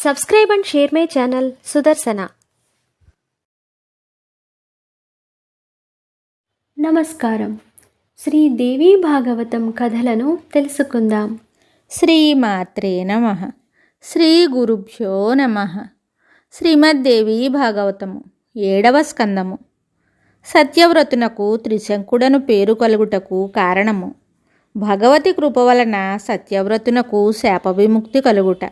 Subscribe and share my channel Sudarsana. నమస్కారం. శ్రీదేవి భాగవతం కథలను తెలుసుకుందాం. శ్రీమాత్రే నమః. శ్రీ గురుభ్యో నమః. శ్రీమద్దేవి భాగవతము 7వ స్కందము. సత్యవ్రతునకు త్రిశంకుడను పేరు కలుగుటకు కారణము. భగవతి కృప వలన సత్యవ్రతునకు శాప విముక్తి కలుగుట.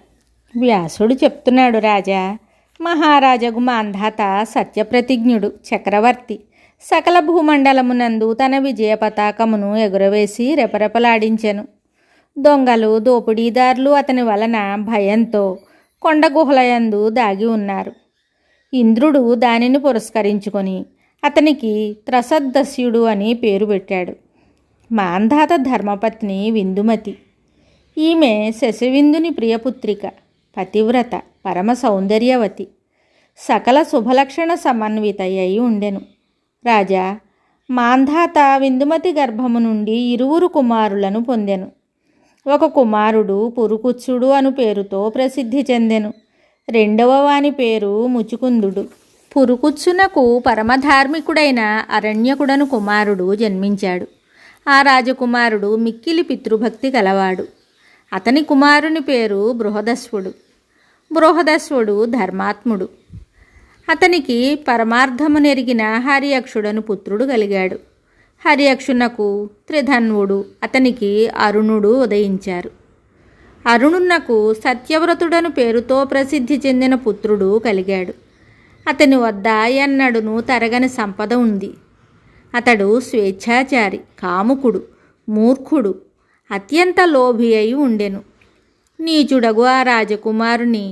వ్యాసుడు చెప్తున్నాడు, రాజా, మహారాజగు మాంధాత సత్యప్రతిజ్ఞుడు చక్రవర్తి సకల భూమండలమునందు తన విజయ పతాకమును ఎగురవేసి రెపరెపలాడించెను. దొంగలు దోపిడీదారులు అతని వలన భయంతో కొండగుహలయందు దాగి ఉన్నారు. ఇంద్రుడు దానిని పురస్కరించుకొని అతనికి త్రసద్దస్యుడు అని పేరు పెట్టాడు. మాంధాత ధర్మపత్ని విందుమతి. ఈమె శశివిందుని ప్రియపుత్రిక, పతివ్రత, పరమ సౌందర్యవతి, సకల శుభలక్షణ సమన్వితయ్యి ఉండెను. రాజా, మాంధాత విందుమతి గర్భము నుండి 2 కుమారులను పొందెను. ఒక కుమారుడు పురుకుత్సుడు అను పేరుతో ప్రసిద్ధి చెందెను. 2వ వాని పేరు ముచుకుందుడు. పురుకుత్సునకు పరమధార్మికుడైన అరణ్యకుడను కుమారుడు జన్మించాడు. ఆ రాజకుమారుడు మిక్కిలి పితృభక్తి కలవాడు. అతని కుమారుని పేరు బృహదస్వుడు. బృహదస్వుడు ధర్మాత్ముడు. అతనికి పరమార్థము నెరిగిన హరియక్షుడను పుత్రుడు కలిగాడు. హరియక్షునకు త్రిధన్వుడు, అతనికి అరుణుడు ఉదయించారు. అరుణునకు సత్యవ్రతుడను పేరుతో ప్రసిద్ధి చెందిన పుత్రుడు కలిగాడు. అతని వద్ద ఎన్నడును తరగని సంపద ఉంది. అతడు స్వేచ్ఛాచారి, కాముకుడు, మూర్ఖుడు, అత్యంత లోభి అయి ఉండెను. నీచుడగు ఆ రాజకుమారుని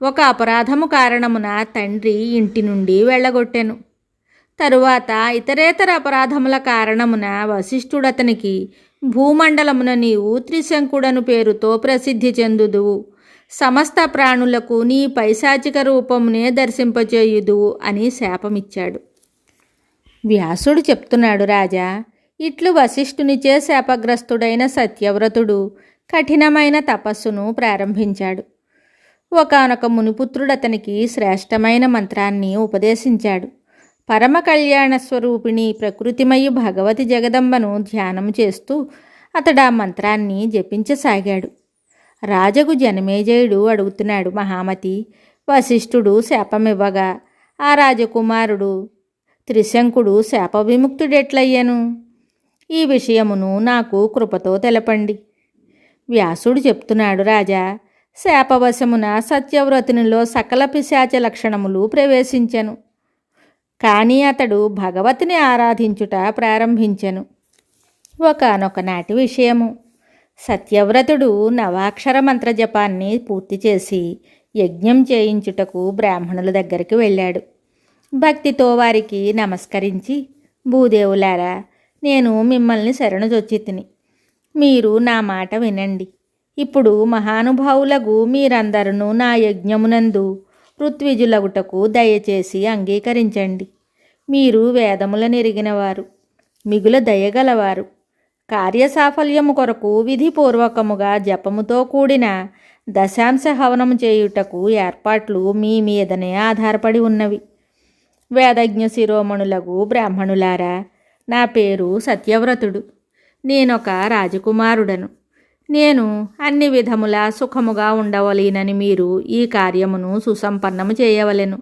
ఒక అపరాధము కారణమున తండ్రి ఇంటి నుండి వెళ్ళగొట్టెను. తరువాత ఇతరేతర అపరాధముల కారణమున వశిష్ఠుడతనికి భూమండలమున నీవు త్రిశంకుడను పేరుతో ప్రసిద్ధి చెందుదువు, సమస్త ప్రాణులకు నీ పైశాచిక రూపమునే దర్శింపచేయుదువు అని శాపమిచ్చాడు. వ్యాసుడు చెప్తున్నాడు, రాజా, ఇట్లు వశిష్ఠునిచే శాపగ్రస్తుడైన సత్యవ్రతుడు కఠినమైన తపస్సును ప్రారంభించాడు. ఒకానొక మునిపుత్రుడు అతనికి శ్రేష్టమైన మంత్రాన్ని ఉపదేశించాడు. పరమ కళ్యాణ స్వరూపిణి ప్రకృతిమయు భగవతి జగదంబను ధ్యానం చేస్తూ అతడు ఆ మంత్రాన్ని జపించసాగాడు. రాజగు జనమేజయుడు అడుగుతున్నాడు, మహామతి, వశిష్ఠుడు శాపమివ్వగా ఆ రాజకుమారుడు త్రిశంకుడు శాప విముక్తుడెట్లయ్యను? ఈ విషయమును నాకు కృపతో తెలపండి. వ్యాసుడు చెప్తున్నాడు, రాజా, శాపవశమున సత్యవ్రతునిలో సకల పిశాచ లక్షణములు ప్రవేశించెను. కానీ అతడు భగవతిని ఆరాధించుట ప్రారంభించెను. ఒకానొక నాటి విషయము. సత్యవ్రతుడు నవాక్షర మంత్రజపాన్ని పూర్తి చేసి యజ్ఞం చేయించుటకు బ్రాహ్మణుల దగ్గరికి వెళ్ళాడు. భక్తితో వారికి నమస్కరించి, భూదేవులారా, నేను మిమ్మల్ని శరణుజొచ్చితిని. మీరు నా మాట వినండి. ఇప్పుడు మహానుభావులకు మీరందరూ నా యజ్ఞమునందు ఋత్విజులగుటకు దయచేసి అంగీకరించండి. మీరు వేదములను ఎరిగినవారు, మిగుల దయగలవారు. కార్యసాఫల్యము కొరకు విధిపూర్వకముగా జపముతో కూడిన దశాంశ హవనము చేయుటకు ఏర్పాట్లు మీ మీదనే ఆధారపడి ఉన్నవి. వేదజ్ఞ శిరోమణులకు బ్రాహ్మణులారా, నా పేరు సత్యవ్రతుడు. నేనొక రాజకుమారుడను. నేను అన్ని విధములా సుఖముగా ఉండవలేనని మీరు ఈ కార్యమును సుసంపన్నము చేయవలెను.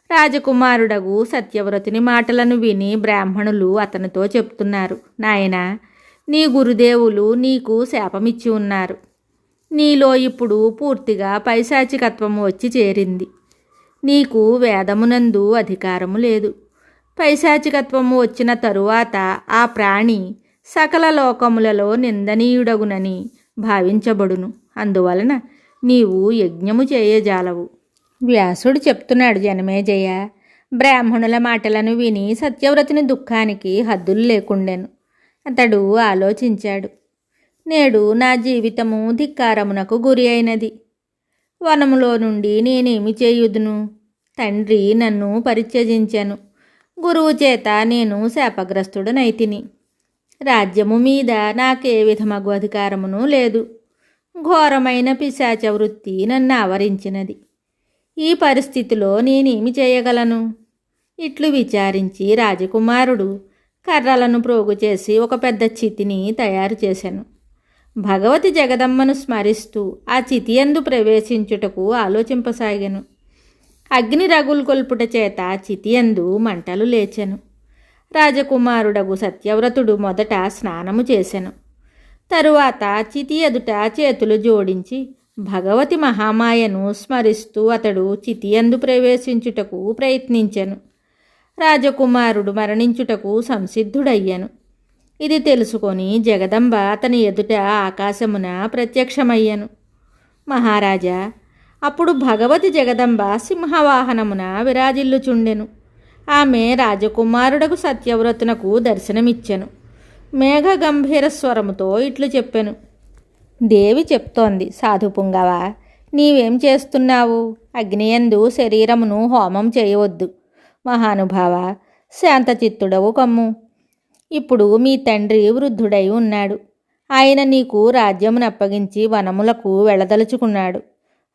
రాజకుమారుడగు సత్యవ్రతుని మాటలను విని బ్రాహ్మణులు అతనితో చెప్తున్నారు, నాయనా, నీ గురుదేవులు నీకు శాపమిచ్చి ఉన్నారు. నీలో ఇప్పుడు పూర్తిగా పైశాచికత్వము వచ్చి చేరింది. నీకు వేదమునందు అధికారము లేదు. పైశాచికత్వము వచ్చిన తరువాత ఆ ప్రాణి సకల లోకములలో నిందనీయుడగునని భావించబడును. అందువలన నీవు యజ్ఞము చేయజాలవు. వ్యాసుడు చెప్తున్నాడు, జనమేజయ, బ్రాహ్మణుల మాటలను విని సత్యవ్రతుని దుఃఖానికి హద్దులు లేకుండెను. అతడు ఆలోచించాడు, నేడు నా జీవితము ధిక్కారమునకు గురి అయినది. వనములో నుండి నేనేమి చేయుదును? తండ్రి నన్ను పరిత్యజించెను. గురువు చేత నేను శాపగ్రస్తుడనైతిని. రాజ్యము మీద నాకే విధమగు అధికారమును లేదు. ఘోరమైన పిశాచ వృత్తి నన్ను ఆవరించినది. ఈ పరిస్థితిలో నేనేమి చేయగలను? ఇట్లు విచారించి రాజకుమారుడు కర్రలను ప్రోగు చేసి ఒక పెద్ద చితిని తయారు చేశాను. భగవతి జగదమ్మను స్మరిస్తూ ఆ చితియందు ప్రవేశించుటకు ఆలోచింపసాగాను. అగ్ని రగుల్కొల్పుట చేత చితియందు మంటలు లేచెను. రాజకుమారుడగు సత్యవ్రతుడు మొదట స్నానము చేసెను. తరువాత చితి ఎదుట చేతులు జోడించి భగవతి మహామాయను స్మరిస్తూ అతడు చితియందు ప్రవేశించుటకు ప్రయత్నించెను. రాజకుమారుడు మరణించుటకు సంసిద్ధుడయ్యాను. ఇది తెలుసుకొని జగదంబ అతని ఎదుట ఆకాశమున ప్రత్యక్షమయ్యాను. మహారాజా, అప్పుడు భగవతి జగదంబ సింహవాహనమున విరాజిల్లుచుండెను. ఆమె రాజకుమారుడకు సత్యవ్రతునకు దర్శనమిచ్చెను. మేఘ గంభీర స్వరముతో ఇట్లు చెప్పెను. దేవి చెప్తోంది, సాధుపుంగవ, నీవేం చేస్తున్నావు? అగ్నియందు శరీరమును హోమం చేయవద్దు. మహానుభావ, శాంతచిత్తుడవు కమ్ము. ఇప్పుడు మీ తండ్రి వృద్ధుడై ఉన్నాడు. ఆయన నీకు రాజ్యమును అప్పగించి వనములకు వెళ్ళదలుచుకున్నాడు.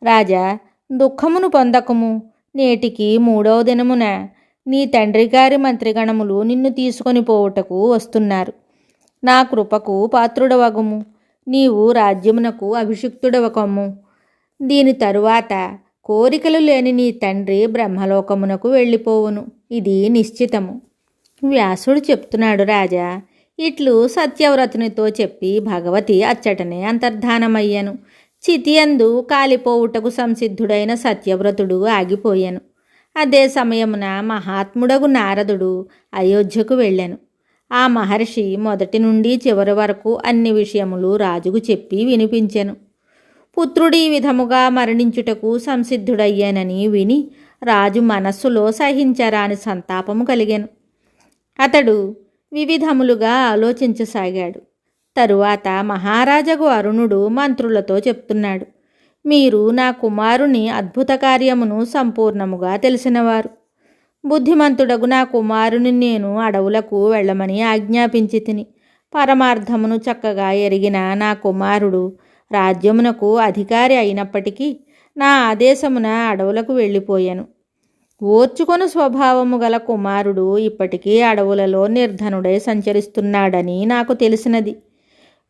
రాజా, దుఃఖమును పొందకము. నేటికి 3వ దినమున నీ తండ్రి గారి మంత్రిగణములు నిన్ను తీసుకొని పోవుటకు వస్తున్నారు. నా కృపకు పాత్రుడవగుము. నీవు రాజ్యమునకు అభిషిక్తుడవకమ్ము. దీని తరువాత కోరికలు లేని నీ తండ్రి బ్రహ్మలోకమునకు వెళ్ళిపోవును. ఇది నిశ్చితము. వ్యాసుడు చెప్తున్నాడు రాజా. ఇట్లు సత్యవ్రతునితో చెప్పి భగవతి అచ్చటనే అంతర్ధానమయ్యను. చితియందు కాలిపోవుటకు సంసిద్ధుడైన సత్యవ్రతుడు ఆగిపోయాను. అదే సమయమున మహాత్ముడగు నారదుడు అయోధ్యకు వెళ్ళాను. ఆ మహర్షి మొదటి నుండి చివరి వరకు అన్ని విషయములు రాజుకు చెప్పి వినిపించెను. పుత్రుడి విధముగా మరణించుటకు సంసిద్ధుడయ్యానని విని రాజు మనస్సులో సహించరాని సంతాపము కలిగెను. అతడు వివిధములుగా ఆలోచించసాగాడు. తరువాత మహారాజగు అరుణుడు మంత్రులతో చెప్తున్నాడు. మీరు నా కుమారుని అద్భుత కార్యమును సంపూర్ణముగా తెలిసినవారు. బుద్ధిమంతుడగు నా కుమారుని నేను అడవులకు వెళ్ళమని ఆజ్ఞాపించి తిని పరమార్థమును చక్కగా ఎరిగిన నా కుమారుడు రాజ్యమునకు అధికారి అయినప్పటికీ నా ఆదేశమున అడవులకు వెళ్ళిపోయాను. ఓర్చుకొను స్వభావము గల కుమారుడు ఇప్పటికీ అడవులలో నిర్ధనుడై సంచరిస్తున్నాడని నాకు తెలిసినది.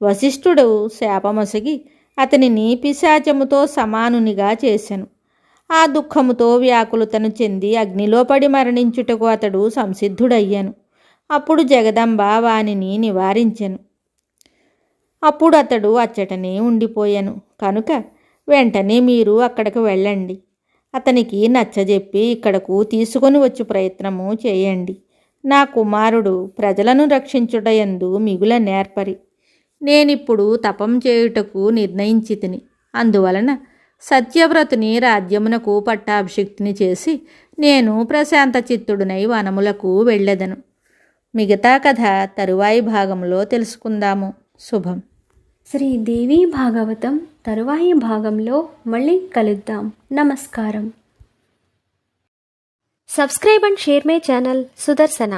వశిష్ఠుడు శాపమొసగి అతనిని పిశాచముతో సమానునిగా చేసెను. ఆ దుఃఖముతో వ్యాకులతను చెంది అగ్నిలో పడి మరణించుటకు అతడు సంసిద్ధుడయ్యాను. అప్పుడు జగదంబ వానిని నివారించెను. అప్పుడు అతడు అచ్చటనే ఉండిపోయాను. కనుక వెంటనే మీరు అక్కడికి వెళ్ళండి. అతనికి నచ్చజెప్పి ఇక్కడకు తీసుకొని వచ్చి ప్రయత్నము చేయండి. నా కుమారుడు ప్రజలను రక్షించుటయందు మిగుల నేర్పరి. నేనిప్పుడు తపం చేయుటకు నిర్ణయించి తిని. అందువలన సత్యవ్రతుని రాజ్యమునకు పట్టాభిషిక్తుని చేసి నేను ప్రశాంత చిత్తుడునై వనములకు వెళ్ళెదను. మిగతా కథ తరువాయి భాగంలో తెలుసుకుందాము. శుభం. శ్రీ దేవీ భాగవతం తరువాయి భాగంలో మళ్ళీ కలుద్దాం. నమస్కారం. Subscribe and share my channel Sudarshana.